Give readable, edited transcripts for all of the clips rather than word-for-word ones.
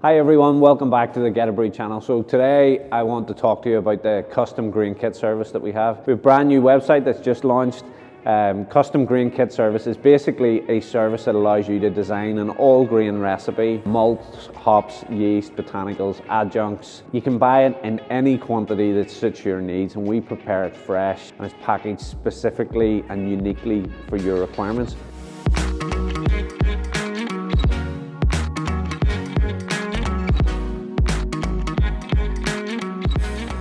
Hi everyone, welcome back to the Geterbrewed channel. So today I want to talk to you about the custom grain kit service that we have. We have a brand new website that's just launched. Custom grain kit service is basically a service that allows you to design an all grain recipe, malts, hops, yeast, botanicals, adjuncts. You can buy it in any quantity that suits your needs, and we prepare it fresh and it's packaged specifically and uniquely for your requirements.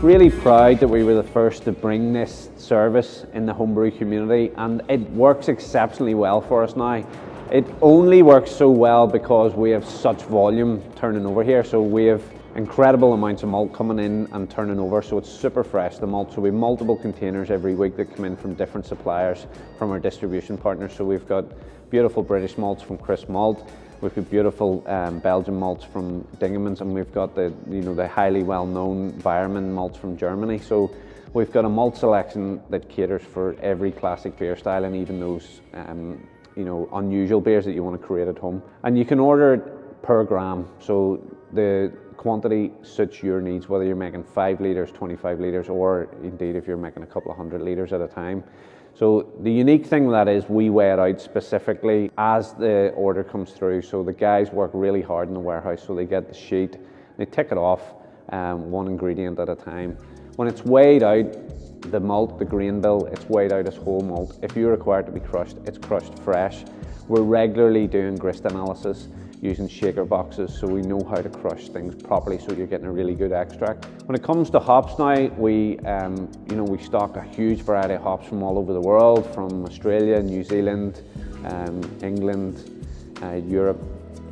Really proud that we were the first to bring this service in the homebrew community, and it works exceptionally well for us now. It only works so well because we have such volume turning over here. So we have incredible amounts of malt coming in and turning over, so it's super fresh, the malt. So we have multiple containers every week that come in from different suppliers from our distribution partners. So we've got beautiful British malts from Chris Malt. We've got beautiful Belgian malts from Dingemans, and we've got the highly well-known Bayerman malts from Germany. So we've got a malt selection that caters for every classic beer style, and even those unusual beers that you want to create at home. And you can order it per gram, so the quantity suits your needs, whether you're making 5 litres, 25 litres, or indeed if you're making a couple of 100 litres at a time. So the unique thing with that is we weigh it out specifically as the order comes through. So the guys work really hard in the warehouse, so they get the sheet, they tick it off one ingredient at a time. When it's weighed out, the malt, the grain bill, it's weighed out as whole malt. If you require it to be crushed, it's crushed fresh. We're regularly doing grist analysis using shaker boxes, so we know how to crush things properly, so you're getting a really good extract. When it comes to hops now, we stock a huge variety of hops from all over the world, from Australia, New Zealand, England, Europe,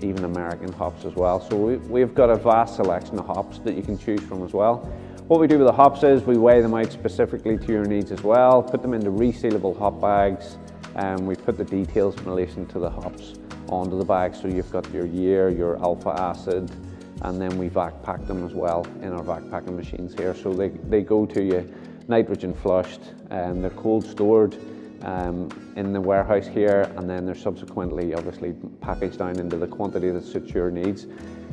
even American hops as well. So we've got a vast selection of hops that you can choose from as well. What we do with the hops is we weigh them out specifically to your needs as well, put them into resealable hop bags, and we put the details in relation to the hops onto the bag. So you've got your year, your alpha acid, and then we vac pack them as well in our vac packing machines here. So they go to you nitrogen flushed, and they're cold stored in the warehouse here, and then they're subsequently obviously packaged down into the quantity that suits your needs.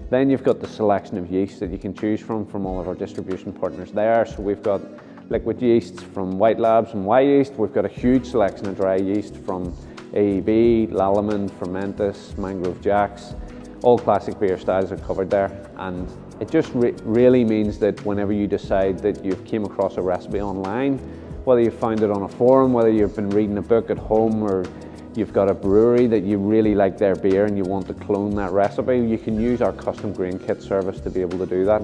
Then you've got the selection of yeast that you can choose from all of our distribution partners there. So we've got liquid yeasts from White Labs and Y Yeast. We've got a huge selection of dry yeast from AEB, Lallemand, Fermentus, Mangrove Jacks. All classic beer styles are covered there, and it just really means that whenever you decide that you've came across a recipe online, whether you found it on a forum, whether you've been reading a book at home, or you've got a brewery that you really like their beer and you want to clone that recipe, you can use our custom grain kit service to be able to do that.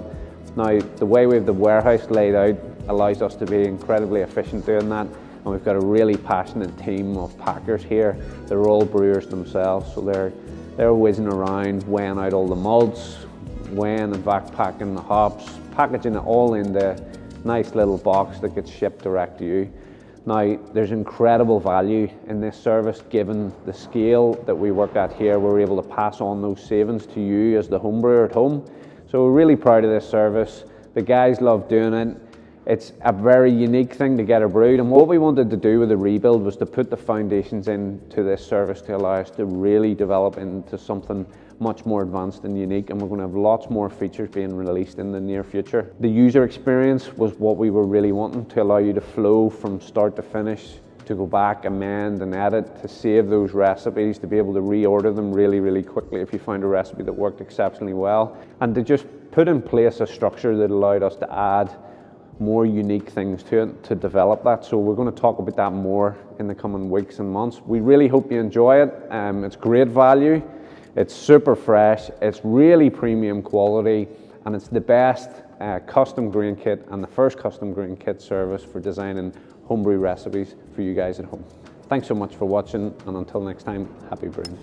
Now, the way we have the warehouse laid out allows us to be incredibly efficient doing that. And we've got a really passionate team of packers here. They're all brewers themselves, so they're whizzing around, weighing out all the malts, weighing and vac packing the hops, packaging it all in the nice little box that gets shipped direct to you. Now, there's incredible value in this service given the scale that we work at here. We're able to pass on those savings to you as the home brewer at home. So we're really proud of this service. The guys love doing it. It's a very unique thing to Geterbrewed, and what we wanted to do with the rebuild was to put the foundations into this service to allow us to really develop into something much more advanced and unique, and we're going to have lots more features being released in the near future. The user experience was what we were really wanting, to allow you to flow from start to finish, to go back, amend and edit, to save those recipes, to be able to reorder them really quickly if you found a recipe that worked exceptionally well, and to just put in place a structure that allowed us to add more unique things to it to develop that. So we're going to talk about that more in the coming weeks and months. We really hope you enjoy it. It's great value, it's super fresh, it's really premium quality, and it's the best custom grain kit and the first custom grain kit service for designing homebrew recipes for you guys at home. Thanks so much for watching, and until next time, happy brewing.